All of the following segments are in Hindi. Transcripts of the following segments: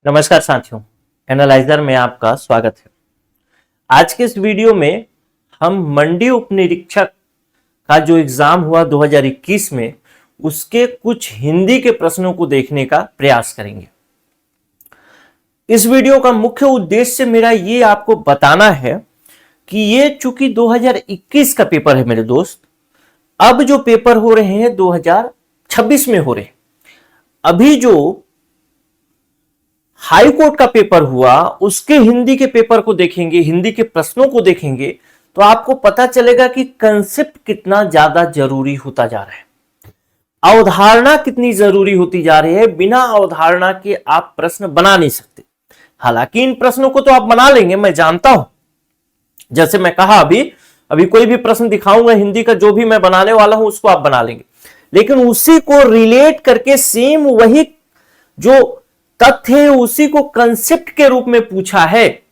नमस्कार साथियों, एनालाइजर में आपका स्वागत है। आज के इस वीडियो में हम मंडी उपनिरीक्षक का जो एग्जाम हुआ 2021 में उसके कुछ हिंदी के प्रश्नों को देखने का प्रयास करेंगे। इस वीडियो का मुख्य उद्देश्य मेरा ये आपको बताना है कि ये चूंकि 2021 का पेपर है मेरे दोस्त, अब जो पेपर हो रहे हैं 2026 में हो रहे हैं। अभी जो हाई कोर्ट का पेपर हुआ उसके हिंदी के पेपर को देखेंगे, हिंदी के प्रश्नों को देखेंगे तो आपको पता चलेगा कि कंसेप्ट कितना ज्यादा जरूरी होता जा रहा है, अवधारणा कितनी जरूरी होती जा रही है। बिना अवधारणा के आप प्रश्न बना नहीं सकते। हालांकि इन प्रश्नों को तो आप बना लेंगे, मैं जानता हूं। जैसे मैं कहा अभी कोई भी प्रश्न दिखाऊंगा हिंदी का, जो भी मैं बनाने वाला हूं उसको आप बना लेंगे, लेकिन उसी को रिलेट करके सेम वही जो तथ्य उसी को कंसेप्ट के रूप में पूछा है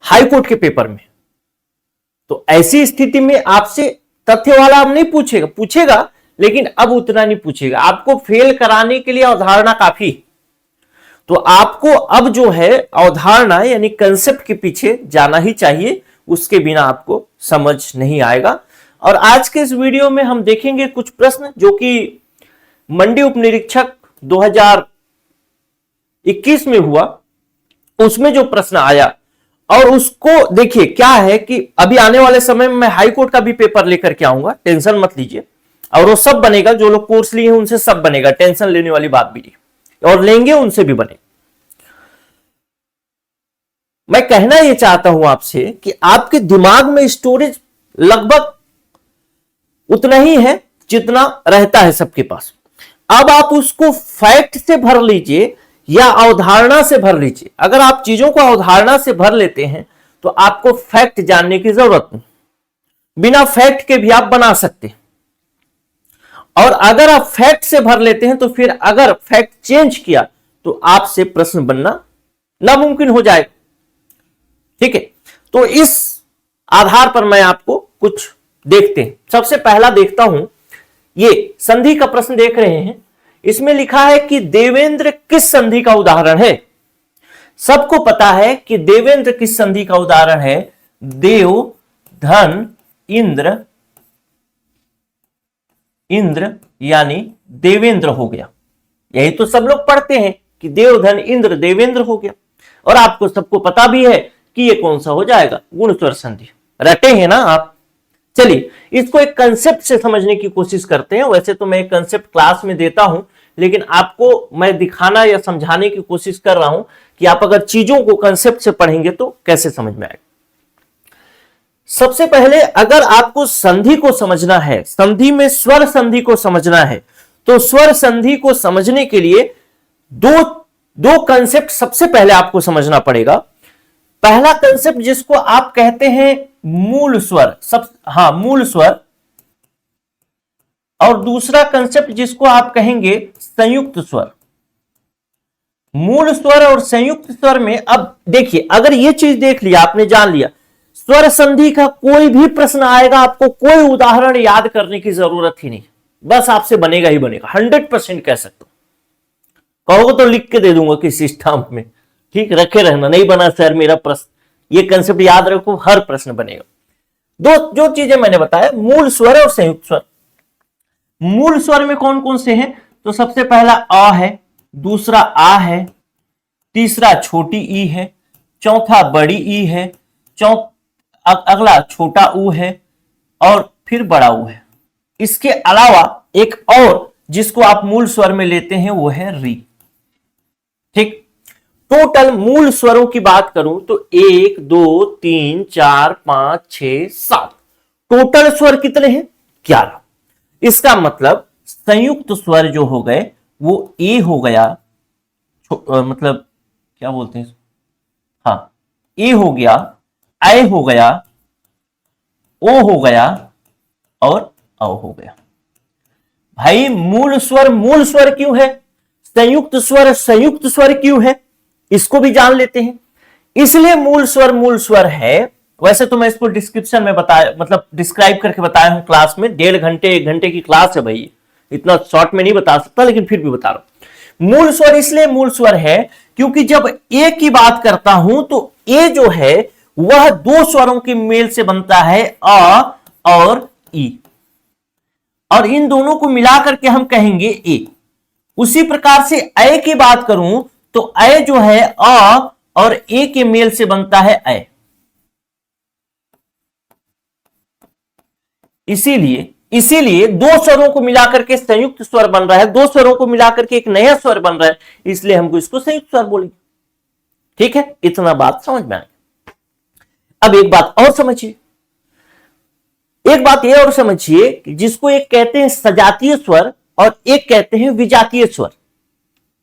हाई कोर्ट के पेपर में। तो ऐसी स्थिति में आपसे तथ्य वाला अब नहीं पूछेगा, लेकिन अब उतना नहीं पूछेगा। आपको फेल कराने के लिए अवधारणा काफी। तो आपको अब जो है अवधारणा यानी कंसेप्ट के पीछे जाना ही चाहिए, उसके बिना आपको समझ नहीं आएगा। और आज के इस वीडियो में हम देखेंगे कुछ प्रश्न जो कि मंडी उपनिरीक्षक 2021 में हुआ, उसमें जो प्रश्न आया। और उसको देखिए क्या है कि अभी आने वाले समय में मैं हाई कोर्ट का भी पेपर लेकर के आऊंगा, टेंशन मत लीजिए। और वो सब बनेगा, जो लोग कोर्स लिए हैं उनसे सब बनेगा, टेंशन लेने वाली बात भी नहीं, और लेंगे उनसे भी बनेगा। मैं कहना यह चाहता हूं आपसे कि आपके दिमाग में स्टोरेज लगभग उतना ही है जितना रहता है सबके पास। अब आप उसको फैक्ट से भर लीजिए या अवधारणा से भर लीजिए। अगर आप चीजों को अवधारणा से भर लेते हैं तो आपको फैक्ट जानने की जरूरत नहीं, बिना फैक्ट के भी आप बना सकते हैं। और अगर आप फैक्ट से भर लेते हैं तो फिर अगर फैक्ट चेंज किया तो आपसे प्रश्न बनना नामुमकिन हो जाएगा। ठीक है, तो इस आधार पर मैं आपको कुछ देखते हैं। सबसे पहला देखता हूं, ये संधि का प्रश्न देख रहे हैं। इसमें लिखा है कि देवेंद्र किस संधि का उदाहरण है। सबको पता है कि देवेंद्र किस संधि का उदाहरण है। देव धन इंद्र, इंद्र यानी देवेंद्र हो गया। यही तो सब लोग पढ़ते हैं कि देव धन इंद्र देवेंद्र हो गया। और आपको सबको पता भी है कि ये कौन सा हो जाएगा, गुण स्वर संधि। रटे हैं ना आप। चलिए इसको एक कंसेप्ट से समझने की कोशिश करते हैं। वैसे तो मैं एक कंसेप्ट क्लास में देता हूं, लेकिन आपको मैं दिखाना या समझाने की कोशिश कर रहा हूं कि आप अगर चीजों को कंसेप्ट से पढ़ेंगे तो कैसे समझ में आएगा। सबसे पहले अगर आपको संधि को समझना है, संधि में स्वर संधि को समझना है, तो स्वर संधि को समझने के लिए दो कंसेप्ट सबसे पहले आपको समझना पड़ेगा। पहला कंसेप्ट जिसको आप कहते हैं मूल स्वर, मूल स्वर। और दूसरा कंसेप्ट जिसको आप कहेंगे संयुक्त स्वर। मूल स्वर और संयुक्त स्वर में अब देखिए, अगर ये चीज देख लिया आपने, जान लिया, स्वर संधि का कोई भी प्रश्न आएगा आपको कोई उदाहरण याद करने की जरूरत ही नहीं, बस आपसे बनेगा ही बनेगा। 100% कह सकता हूं। कहोगे तो लिख के दे दूंगा किसी स्टाम्प में, ठीक, रखे रहना। नहीं बना सर मेरा प्रश्न, ये कंसेप्ट याद रखो, हर प्रश्न बनेगा। जो चीजें मैंने बताया, मूल स्वर और संयुक्त स्वर। मूल स्वर में कौन कौन से हैं? तो सबसे पहला अ है, दूसरा आ है, तीसरा छोटी ई है, चौथा बड़ी ई है, अगला छोटा ऊ है, और फिर बड़ा ऊ है। इसके अलावा एक और जिसको आप मूल स्वर में लेते हैं वो है री। ठीक, टोटल मूल स्वरों की बात करूं तो 1 2 3 4 5 6 7, टोटल स्वर कितने हैं? 11। इसका मतलब संयुक्त स्वर जो हो गए वो ए हो गया, मतलब क्या बोलते हैं, हाँ, ए हो गया, ऐ हो गया, ओ हो गया और औ हो गया। भाई मूल स्वर क्यों है, संयुक्त स्वर क्यों है, इसको भी जान लेते हैं। इसलिए मूल स्वर है। वैसे तो मैं इसको डिस्क्रिप्शन में बताया, मतलब डिस्क्राइब करके बताया हूं क्लास में। 1.5 घंटे 1 घंटे की क्लास है भाई, इतना शॉर्ट में नहीं बता सकता, लेकिन फिर भी बता रहा हूं। मूल स्वर इसलिए मूल स्वर है क्योंकि जब ए की बात करता हूं तो ए जो है वह दो स्वरों के मेल से बनता है अ और ई, और इन दोनों को मिलाकर के हम कहेंगे ए। उसी प्रकार से अ की बात करूं तो अ जो है अ और ए के मेल से बनता है अ। इसीलिए दो स्वरों को मिलाकर के संयुक्त स्वर बन रहा है, दो स्वरों को मिलाकर के एक नया स्वर बन रहा है, इसलिए हमको इसको संयुक्त स्वर बोलेंगे। ठीक है, इतना बात समझ में आ गया। अब एक बात और समझिए, एक बात यह और समझिए कि जिसको एक कहते हैं सजातीय स्वर और एक कहते हैं विजातीय स्वर।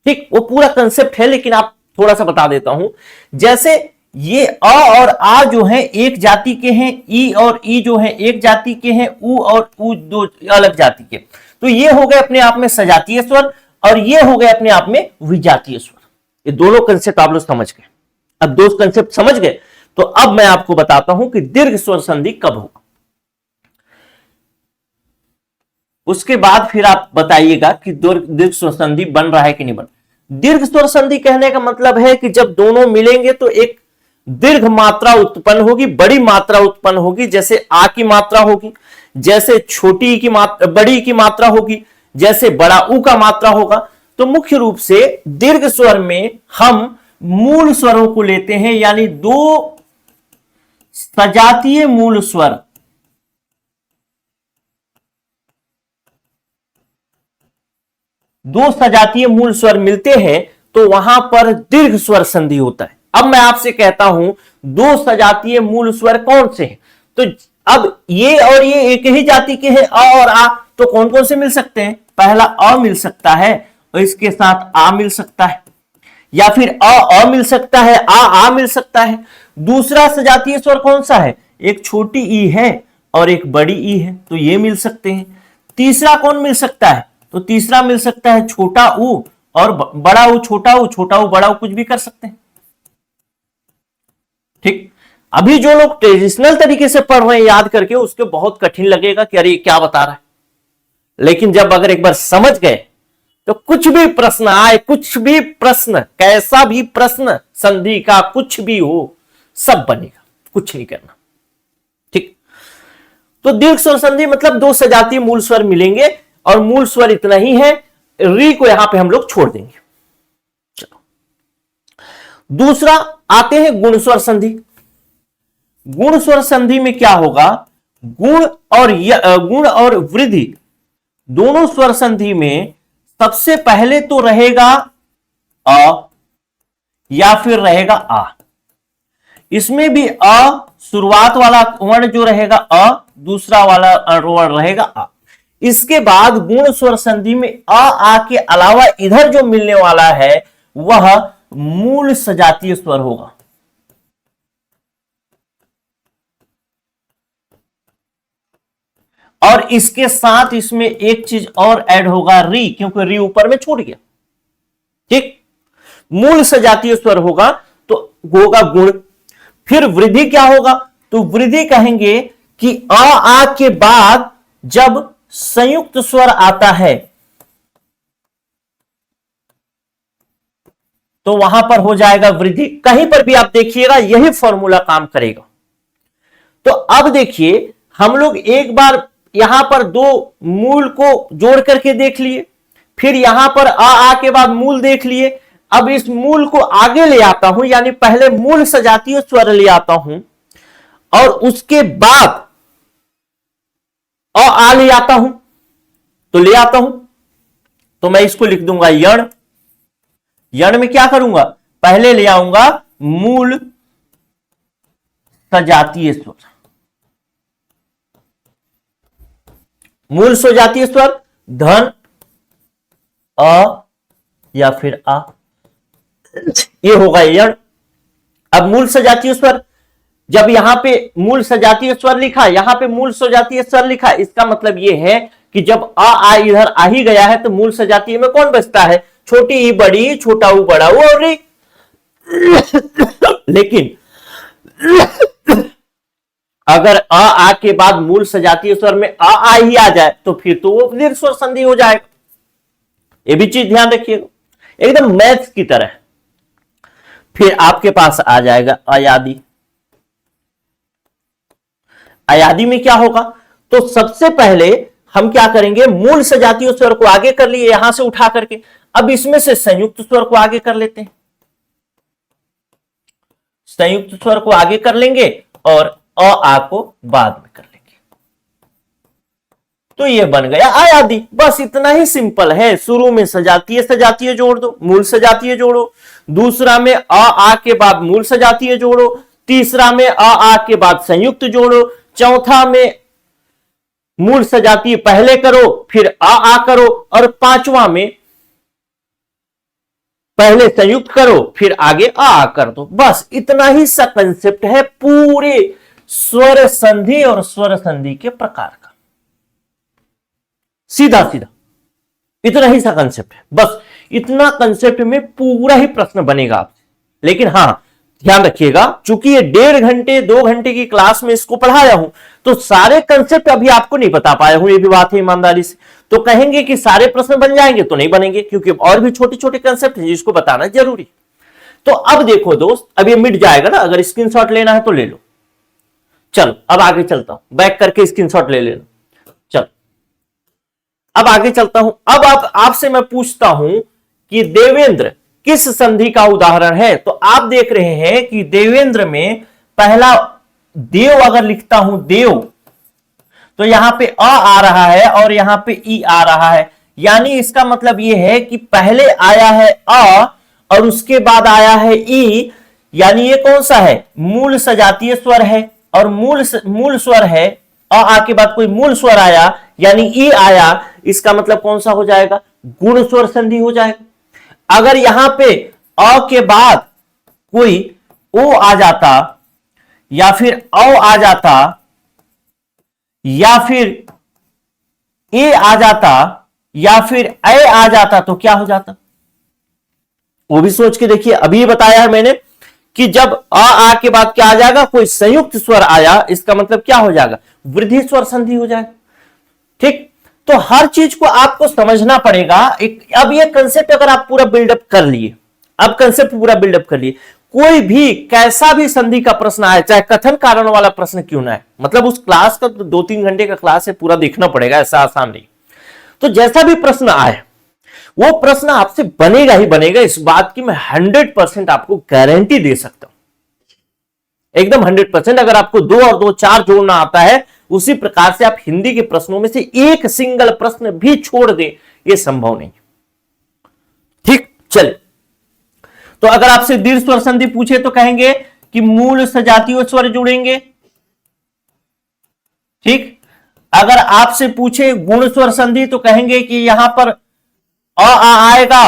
ठीक, वो पूरा कंसेप्ट है लेकिन आप थोड़ा सा बता देता हूं। जैसे ये अ और आ जो है एक जाति के हैं, ई और ई जो है एक जाति के हैं, उ और उ दो अलग जाति के, तो ये हो गए अपने आप में सजातीय स्वर और ये हो गए अपने आप में विजातीय स्वर। ये दोनों कंसेप्ट आप लोग समझ गए। अब दो कंसेप्ट समझ गए तो अब मैं आपको बताता हूं कि दीर्घ स्वर संधि कब होगा। उसके बाद फिर आप बताइएगा कि दीर्घ स्वर संधि बन रहा है कि नहीं बन। दीर्घ स्वर संधि कहने का मतलब है कि जब दोनों मिलेंगे तो एक दीर्घ मात्रा उत्पन्न होगी, बड़ी मात्रा उत्पन्न होगी, जैसे आ की मात्रा होगी, जैसे छोटी की मात्रा, बड़ी की मात्रा होगी, जैसे बड़ा ऊ का मात्रा होगा। तो मुख्य रूप से दीर्घ स्वर में हम मूल स्वरों को लेते हैं, यानी दो सजातीय मूल स्वर, दो सजातीय मूल स्वर मिलते हैं तो वहां पर दीर्घ स्वर संधि होता है। अब मैं आपसे कहता हूं दो सजातीय मूल स्वर कौन से हैं, तो अब ये और ये एक ही जाति के हैं, अ और आ, तो कौन कौन से मिल सकते हैं? पहला अ मिल सकता है और इसके साथ आ मिल सकता है, या फिर अ मिल सकता है, आ मिल सकता है। दूसरा सजातीय स्वर कौन सा है? एक छोटी ई है और एक बड़ी ई है, तो ये मिल सकते हैं। तीसरा कौन मिल सकता है? तो तीसरा मिल सकता है छोटा ऊ और बड़ा ऊ छोटा ऊ, छोटा ऊ बड़ा ऊ, कुछ भी कर सकते हैं। ठीक, अभी जो लोग ट्रेडिशनल तरीके से पढ़ रहे हैं याद करके, उसके बहुत कठिन लगेगा कि अरे क्या बता रहा है, लेकिन जब अगर एक बार समझ गए तो कुछ भी प्रश्न आए, कुछ भी प्रश्न, कैसा भी प्रश्न संधि का कुछ भी हो, सब बनेगा, कुछ नहीं करना। ठीक, तो दीर्घ स्वर संधि मतलब दो सजातीय मूल स्वर मिलेंगे और मूल स्वर इतना ही है, री को यहां पे हम लोग छोड़ देंगे। चलो, दूसरा आते हैं गुण स्वर संधि। गुण स्वर संधि में क्या होगा? गुण और वृद्धि दोनों स्वर संधि में सबसे पहले तो रहेगा अ या फिर रहेगा आ। इसमें भी अ शुरुआत वाला वर्ण जो रहेगा अ, दूसरा वाला वर्ण रहेगा आ। इसके बाद गुण स्वर संधि में आ के अलावा इधर जो मिलने वाला है वह मूल सजातीय स्वर होगा। और इसके साथ इसमें एक चीज और ऐड होगा, री, क्योंकि री ऊपर में छूट गया। ठीक, मूल सजातीय स्वर होगा तो होगा गुण। फिर वृद्धि क्या होगा? तो वृद्धि कहेंगे कि आ के बाद जब संयुक्त स्वर आता है तो वहां पर हो जाएगा वृद्धि। कहीं पर भी आप देखिएगा यही फॉर्मूला काम करेगा। तो अब देखिए, हम लोग एक बार यहां पर दो मूल को जोड़ करके देख लिए, फिर यहां पर आ के बाद मूल देख लिए। अब इस मूल को आगे ले आता हूं, यानी पहले मूल सजातीय स्वर ले आता हूं और उसके बाद आ ले आता हूं। तो ले आता हूं तो मैं इसको लिख दूंगा यण। यण में क्या करूंगा? पहले ले आऊंगा मूल सजातीय स्वर, मूल सजातीय स्वर धन अ या फिर आ, ये होगा यण। अब मूल सजातीय स्वर, जब यहां पे मूल सजातीय स्वर लिखा, यहां पे मूल सजातीय स्वर लिखा, इसका मतलब यह है कि जब आ इधर आ ही गया है तो मूल सजातीय में कौन बचता है? छोटी ई बड़ी, छोटा ऊ बड़ा ऊ और री। लेकिन अगर आ के बाद मूल सजातीय स्वर में आ ही आ जाए तो फिर तो वो दीर्घ स्वर संधि हो जाएगा। ये भी चीज ध्यान रखिएगा। एकदम मैथ्स की तरह। फिर आपके पास आ जाएगा अयादी। अयादी में क्या होगा, तो सबसे पहले हम क्या करेंगे, मूल सजातीय स्वर को आगे कर लिए यहां से उठा करके, अब इसमें से संयुक्त स्वर को आगे कर लेते हैं, संयुक्त स्वर को आगे कर लेंगे और अ आ को बाद में कर लेंगे, तो ये बन गया अयादी। बस इतना ही सिंपल है। शुरू में सजातीय सजातीय जोड़ दो, मूल सजातीय जोड़ो, दूसरा में आ के बाद मूल सजातीय जोड़ो, तीसरा में आ के बाद संयुक्त जोड़ो, चौथा में मूल सजातीय पहले करो फिर आ करो, और पांचवा में पहले संयुक्त करो फिर आगे आ कर दो। बस इतना ही सा कंसेप्ट है पूरे स्वर संधि और स्वर संधि के प्रकार का, सीधा सीधा इतना ही सा कंसेप्ट है। बस इतना कंसेप्ट में पूरा ही प्रश्न बनेगा आपसे। लेकिन हां ध्यान रखिएगा, चूंकि ये 1.5 घंटे 2 घंटे की क्लास में इसको पढ़ाया हूं, तो सारे कंसेप्ट अभी आपको नहीं बता पाया हूं, ये भी बात है ईमानदारी से। तो कहेंगे कि सारे प्रश्न बन जाएंगे, तो नहीं बनेंगे, क्योंकि और भी छोटे छोटे कंसेप्ट हैं जिसको बताना जरूरी। तो अब देखो दोस्त, अब ये मिट जाएगा ना, अगर स्क्रीनशॉट लेना है तो ले लो। चलो अब आगे चलता हूं, बैक करके स्क्रीनशॉट ले लेना। चलो अब आगे चलता हूं। अब आपसे मैं पूछता हूं कि देवेंद्र किस संधि का उदाहरण है। तो आप देख रहे हैं कि देवेंद्र में पहला देव अगर लिखता हूं देव, तो यहां पे आ रहा है और यहां पे ई आ रहा है, यानी इसका मतलब यह है कि पहले आया है अ और उसके बाद आया है ई, यानी ये कौन सा है, मूल सजातीय स्वर है। और मूल स्वर है, आ के बाद कोई मूल स्वर आया यानी ई आया, इसका मतलब कौन सा हो जाएगा, गुण स्वर संधि हो जाएगा। अगर यहां पे अ के बाद कोई ओ आ जाता या फिर औ आ जाता या फिर ए आ जाता या फिर ए आ जाता, तो क्या हो जाता, वो भी सोच के देखिए। अभी बताया है मैंने कि जब आ के बाद क्या आ जाएगा, कोई संयुक्त स्वर आया, इसका मतलब क्या हो जाएगा, वृद्धि स्वर संधि हो जाएगा। ठीक, तो हर चीज को आपको समझना पड़ेगा। अब ये कंसेप्ट अगर आप पूरा बिल्डअप कर लिए, अब कंसेप्ट पूरा बिल्डअप कर लिए, कोई भी कैसा भी संधि का प्रश्न आए, चाहे कथन कारण वाला प्रश्न क्यों ना है, मतलब उस क्लास का 2-3 घंटे का क्लास है, पूरा देखना पड़ेगा, ऐसा आसान नहीं। तो जैसा भी प्रश्न आए वो प्रश्न आपसे बनेगा ही बनेगा, इस बात की मैं 100% आपको गारंटी दे सकता हूं, एकदम 100%। अगर आपको 2 और 2 4 जोड़ना आता है, उसी प्रकार से आप हिंदी के प्रश्नों में से एक सिंगल प्रश्न भी छोड़ दें, यह संभव नहीं। ठीक, चलिए। तो अगर आपसे दीर्घ स्वर संधि पूछे तो कहेंगे कि मूल सजातीय स्वर जुड़ेंगे। ठीक, अगर आपसे पूछे गुण स्वर संधि तो कहेंगे कि यहां पर अ आएगा,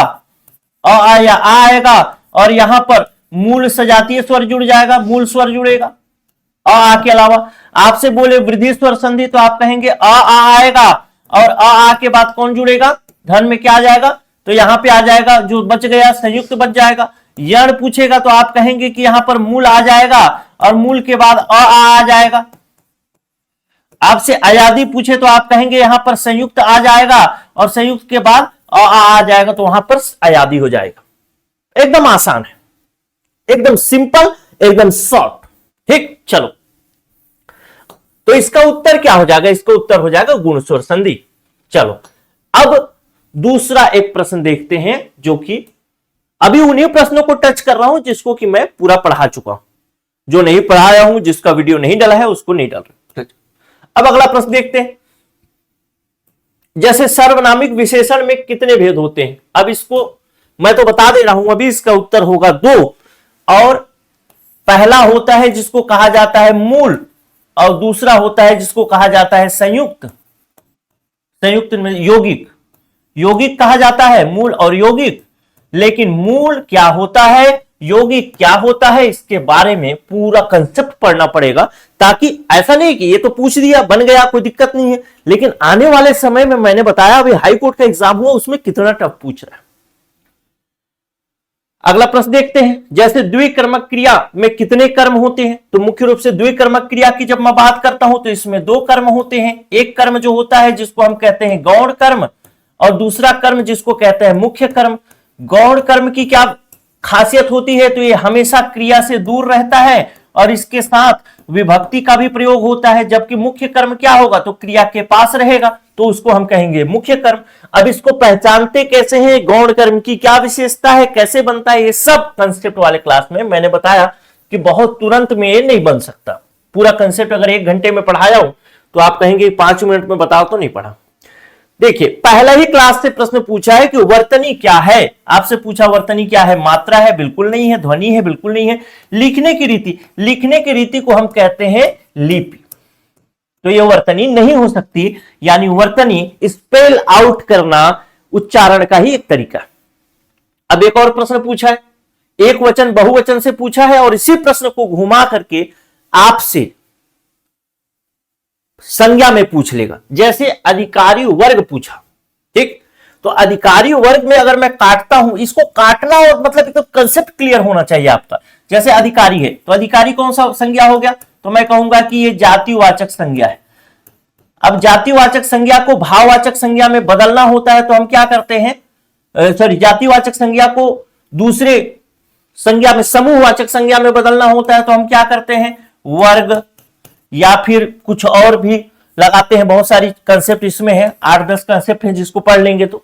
अ या आ आएगा, और यहां पर मूल सजातीय स्वर जुड़ जाएगा, मूल स्वर जुड़ेगा आ के अलावा। आपसे बोले वृद्धि स्वर संधि तो आप कहेंगे आ आएगा, और आ के बाद कौन जुड़ेगा, धन में क्या आ जाएगा, तो यहां पे आ जाएगा, जो बच गया संयुक्त बच जाएगा। यण पूछेगा तो आप कहेंगे कि यहां पर मूल आ जाएगा और मूल के बाद आ जाएगा। आपसे अयादी पूछे तो आप कहेंगे यहां पर संयुक्त आ जाएगा और संयुक्त के बाद आ जाएगा, तो वहां पर अयादी हो जाएगा। एकदम आसान है, एकदम सिंपल, एकदम शॉर्ट। ठीक, चलो। तो इसका उत्तर क्या हो जाएगा, इसका उत्तर हो जाएगा गुण स्वर संधि। चलो अब दूसरा एक प्रश्न देखते हैं, जो कि अभी उन्हीं प्रश्नों को टच कर रहा हूं जिसको कि मैं पूरा पढ़ा चुका हूं। जो नहीं पढ़ाया हूं, जिसका वीडियो नहीं डाला है, उसको नहीं डाल रहा। अब अगला प्रश्न देखते हैं। जैसे सर्वनामिक विशेषण में कितने भेद होते हैं, अब इसको मैं तो बता दे रहा हूं, अभी इसका उत्तर होगा 2। और पहला होता है जिसको कहा जाता है मूल, और दूसरा होता है जिसको कहा जाता है संयुक्त। संयुक्त में यौगिक, यौगिक कहा जाता है, मूल और यौगिक। लेकिन मूल क्या होता है, यौगिक क्या होता है, इसके बारे में पूरा कंसेप्ट पढ़ना पड़ेगा, ताकि ऐसा नहीं कि ये तो पूछ दिया बन गया, कोई दिक्कत नहीं है। लेकिन आने वाले समय में मैंने बताया, अभी हाई कोर्ट का एग्जाम हुआ, उसमें कितना टफ पूछ रहा है। अगला प्रश्न देखते हैं। जैसे द्विकर्मक क्रिया में कितने कर्म होते हैं, तो मुख्य रूप से द्विकर्मक क्रिया की जब मैं बात करता हूं तो इसमें 2 कर्म होते हैं। एक कर्म जो होता है जिसको हम कहते हैं गौण कर्म, और दूसरा कर्म जिसको कहते हैं मुख्य कर्म। गौण कर्म की क्या खासियत होती है? तो ये हमेशा क्रिया से दूर रहता है और इसके साथ विभक्ति का भी प्रयोग होता है, जबकि मुख्य कर्म क्या होगा? तो क्रिया के पास रहेगा, तो उसको हम कहेंगे मुख्य कर्म। अब इसको पहचानते कैसे हैं? गौण कर्म की क्या विशेषता है, कैसे बनता है, ये सब कंसेप्ट वाले क्लास में मैंने बताया कि बहुत तुरंत में ये नहीं बन सकता। पूरा कंसेप्ट अगर 1 घंटे में पढ़ाया हूं तो आप कहेंगे 5 मिनट में बताओ, तो नहीं पढ़ा। देखिए, पहला ही क्लास से प्रश्न पूछा है कि वर्तनी क्या है। आपसे पूछा वर्तनी क्या है? मात्रा है? बिल्कुल नहीं है। ध्वनि है? बिल्कुल नहीं है। लिखने की रीति, लिखने की रीति को हम कहते हैं लिपि, तो यह वर्तनी नहीं हो सकती। यानी वर्तनी स्पेल आउट करना उच्चारण का ही एक तरीका। अब एक और प्रश्न पूछा है, एक वचन बहुवचन से पूछा है और इसी प्रश्न को घुमा करके आपसे संज्ञा में पूछ लेगा। जैसे अधिकारी वर्ग पूछा, ठीक, तो अधिकारी वर्ग में अगर मैं काटता हूं, इसको काटना और मतलब तो कंसेप्ट क्लियर होना चाहिए आपका। जैसे अधिकारी है तो अधिकारी कौन सा संज्ञा हो गया? तो मैं कहूंगा कि ये जातिवाचक संज्ञा है। अब जातिवाचक संज्ञा को भाववाचक संज्ञा में बदलना होता है तो हम क्या करते हैं? जातिवाचक संज्ञा को दूसरे संज्ञा में, समूहवाचक संज्ञा में बदलना होता है तो हम क्या करते हैं? वर्ग या फिर कुछ और भी लगाते हैं। बहुत सारी कंसेप्ट इसमें है, 8-10 कंसेप्ट है, जिसको पढ़ लेंगे तो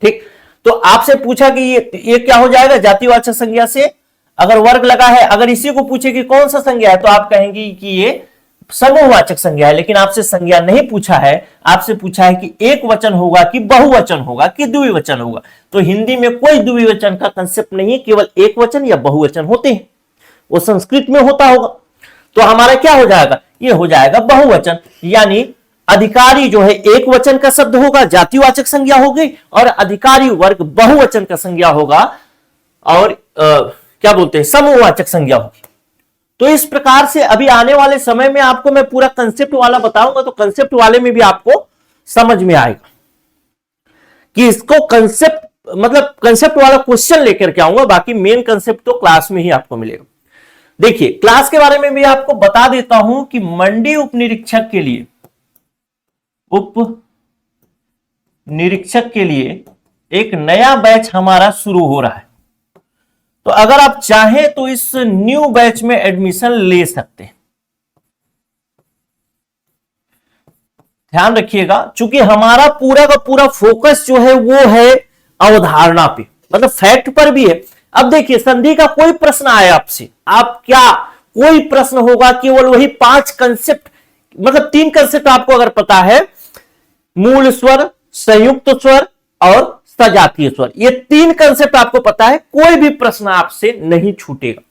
ठीक। तो आपसे पूछा कि ये क्या हो जाएगा? जातिवाचक संज्ञा से अगर वर्ग लगा है, अगर इसी को पूछे कि कौन सा संज्ञा है, तो आप कहेंगे कि ये समूहवाचक संज्ञा है। लेकिन आपसे संज्ञा नहीं पूछा है, आपसे पूछा है कि एक वचन होगा कि बहुवचन होगा कि द्विवचन होगा। तो हिंदी में कोई द्विवचन का कंसेप्ट नहीं है, केवल एक वचन या बहुवचन होते हैं। वो संस्कृत में होता होगा, तो हमारा क्या हो जाएगा? ये हो जाएगा बहुवचन। यानी अधिकारी जो है एक वचन का शब्द होगा, जातिवाचक संज्ञा होगी, और अधिकारी वर्ग बहुवचन का संज्ञा होगा और क्या बोलते हैं, समूहवाचक संज्ञा होगी। तो इस प्रकार से अभी आने वाले समय में आपको मैं पूरा कंसेप्ट वाला बताऊंगा, तो कंसेप्ट वाले में भी आपको समझ में आएगा कि इसको कंसेप्ट मतलब कंसेप्ट वाला क्वेश्चन लेकर के आऊंगा। बाकी मेन कंसेप्ट तो क्लास में ही आपको मिलेगा। देखिए, क्लास के बारे में भी आपको बता देता हूं कि मंडी उप निरीक्षक के लिए एक नया बैच हमारा शुरू हो रहा है। तो अगर आप चाहें तो इस न्यू बैच में एडमिशन ले सकते हैं। ध्यान रखिएगा, चूंकि हमारा पूरा का पूरा फोकस जो है वो है अवधारणा पे, मतलब फैक्ट पर भी है। अब देखिए, संधि का कोई प्रश्न आए आपसे, आप क्या कोई प्रश्न होगा, केवल वही 5 कंसेप्ट, मतलब 3 कंसेप्ट आपको अगर पता है, मूल स्वर, संयुक्त स्वर और सजातीय स्वर, ये 3 कंसेप्ट आपको पता है, कोई भी प्रश्न आपसे नहीं छूटेगा।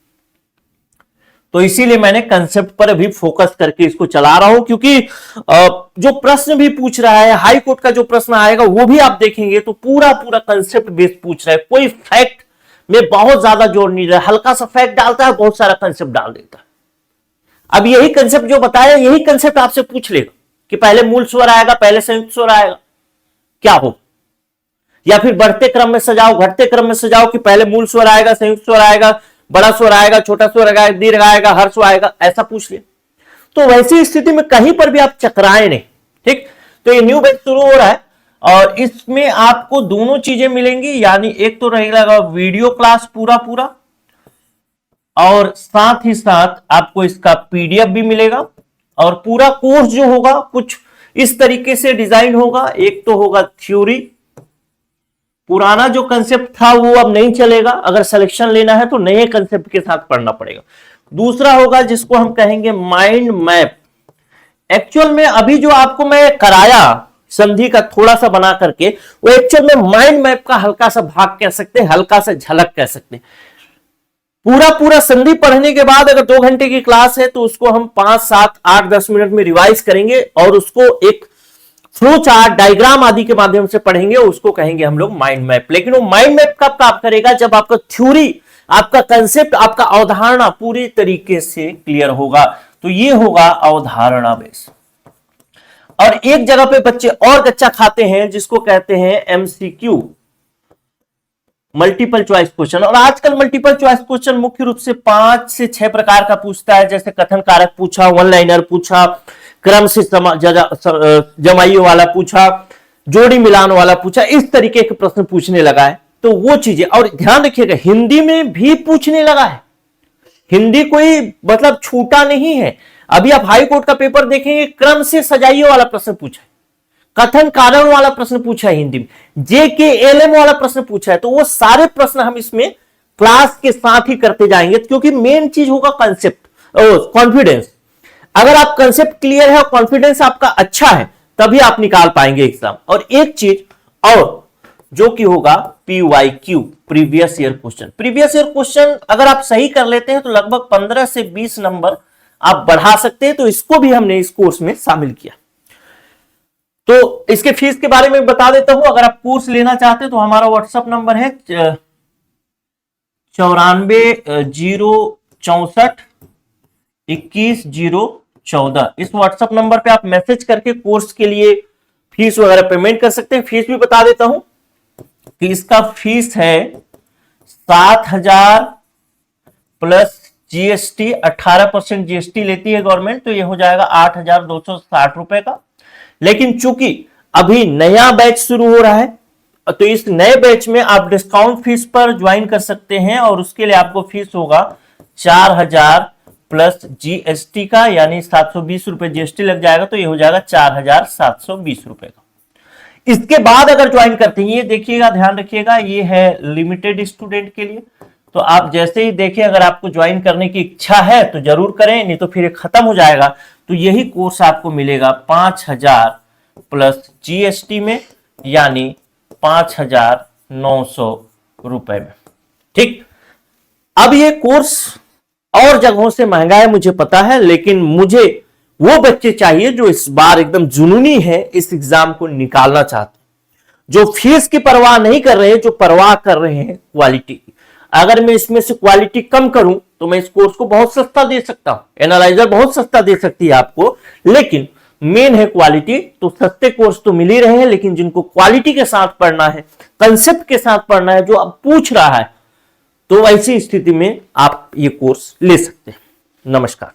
तो इसीलिए मैंने कंसेप्ट पर अभी फोकस करके इसको चला रहा हूं, क्योंकि जो प्रश्न भी पूछ रहा है, हाई कोर्ट का जो प्रश्न आएगा वो भी आप देखेंगे तो पूरा पूरा कंसेप्ट बेस्ड पूछ रहा है। कोई फैक्ट में बहुत ज्यादा जोर नहीं रहा, हल्का सा फैक्ट डालता है, बहुत सारा कंसेप्ट डाल देता है। अब यही कंसेप्ट जो बताया, यही कंसेप्ट आपसे पूछ लेगा कि पहले मूल स्वर आएगा, पहले संयुक्त स्वर आएगा, क्या हो, या फिर बढ़ते क्रम में सजाओ, घटते क्रम में सजाओ कि पहले मूल स्वर आएगा, संयुक्त स्वर आएगा, बड़ा स्वर आएगा, छोटा स्वर आएगा, दीर्घ आएगा, हर्ष आएगा, ऐसा पूछ ले। तो वैसी स्थिति में कहीं पर भी आप चकराए नहीं, ठीक। तो ये न्यू बैच शुरू हो रहा है और इसमें आपको दोनों चीजें मिलेंगी, यानी एक तो रहेगा वीडियो क्लास पूरा पूरा, और साथ ही साथ आपको इसका पीडीएफ भी मिलेगा। और पूरा कोर्स जो होगा कुछ इस तरीके से डिजाइन होगा। एक तो होगा थ्योरी, पुराना जो कंसेप्ट था वो अब नहीं चलेगा, अगर सिलेक्शन लेना है तो नए कंसेप्ट के साथ पढ़ना पड़ेगा। दूसरा होगा जिसको हम कहेंगे माइंड मैप। एक्चुअल में अभी जो आपको मैं कराया संधि का थोड़ा सा बना करके, वो एक्चुअल में माइंड मैप का हल्का सा भाग कह सकते हैं, हल्का सा झलक कह सकते हैं। पूरा पूरा संधि पढ़ने के बाद अगर 2 घंटे की क्लास है तो उसको हम 5, 7, 8, 10 मिनट में रिवाइज करेंगे और उसको एक फ्लो चार्ट, डायग्राम आदि के माध्यम से पढ़ेंगे, उसको कहेंगे हम लोग माइंड मैप। लेकिन वो माइंड मैप कब काम करेगा? जब आपका थ्योरी, आपका कंसेप्ट, आपका अवधारणा पूरी तरीके से क्लियर होगा। तो ये होगा अवधारणा बेस। और एक जगह पे बच्चे और कच्चा खाते हैं जिसको कहते हैं एमसीक्यू, मल्टीपल चॉइस क्वेश्चन। और आजकल मल्टीपल चॉइस क्वेश्चन मुख्य रूप से 5 से 6 प्रकार का पूछता है, जैसे कथन कारक पूछा, वन लाइनर पूछा, क्रम से जमाइयों वाला पूछा, जोड़ी मिलान वाला पूछा, इस तरीके के प्रश्न पूछने लगा है। तो वो चीजें, और ध्यान रखिएगा हिंदी में भी पूछने लगा है, हिंदी कोई मतलब छूटा नहीं है। अभी आप हाई कोर्ट का पेपर देखेंगे, क्रम से सजाइए वाला प्रश्न पूछा है, कथन कारण वाला प्रश्न पूछा है हिंदी में, JKLM वाला प्रश्न पूछा है। तो वो सारे प्रश्न हम इसमें क्लास के साथ ही करते जाएंगे, क्योंकि मेन चीज होगा कंसेप्ट, कॉन्फिडेंस। अगर आप कंसेप्ट क्लियर है और कॉन्फिडेंस आपका अच्छा है, तभी आप निकाल पाएंगे एग्जाम। और एक चीज और जो कि होगा PYQ, previous year question. Previous year question अगर आप सही कर लेते हैं तो लगभग 15 से 20 नंबर आप बढ़ा सकते हैं। तो इसको भी हमने इस कोर्स में शामिल किया। तो इसके फीस के बारे में बता देता हूं। अगर आप कोर्स लेना चाहते हैं तो हमारा व्हाट्सएप नंबर है 94 064 21 014। इस व्हाट्सएप नंबर पे आप मैसेज करके कोर्स के लिए फीस वगैरह पेमेंट कर सकते हैं। फीस भी बता देता हूं कि इसका फीस है 7,000 प्लस GST, 18% GST लेती है गवर्नमेंट, तो ये हो जाएगा 8,260 रुपए का। लेकिन चूंकि अभी नया बैच शुरू हो रहा है, तो इस नए बैच में आप डिस्काउंट फीस पर ज्वाइन कर सकते हैं, और उसके लिए आपको फीस होगा 4,000 प्लस GST का, यानी 720 रुपए GST लग जाएगा, तो ये हो जाएगा 4,720 रुपए का। इसके बाद अगर ज्वाइन करते हैं, ये देखिएगा, ध्यान रखिएगा, ये है लिमिटेड स्टूडेंट के लिए। तो आप जैसे ही देखें, अगर आपको ज्वाइन करने की इच्छा है तो जरूर करें, नहीं तो फिर खत्म हो जाएगा। तो यही कोर्स आपको मिलेगा 5,000 प्लस GST में, यानी 5,900 रुपए में। ठीक, अब ये कोर्स और जगहों से महंगा है मुझे पता है, लेकिन मुझे वो बच्चे चाहिए जो इस बार एकदम जुनूनी है, इस एग्जाम को निकालना चाहते हैं, जो फीस की परवाह नहीं कर रहे हैं, जो परवाह कर रहे हैं क्वालिटी की। अगर मैं इसमें से क्वालिटी कम करूं तो मैं इस कोर्स को बहुत सस्ता दे सकता हूं, एनालाइजर बहुत सस्ता दे सकती है आपको, लेकिन मेन है क्वालिटी। तो सस्ते कोर्स तो मिल ही रहे हैं, लेकिन जिनको क्वालिटी के साथ पढ़ना है, कंसेप्ट के साथ पढ़ना है, जो अब पूछ रहा है, तो ऐसी स्थिति में आप ये कोर्स ले सकते हैं। नमस्कार।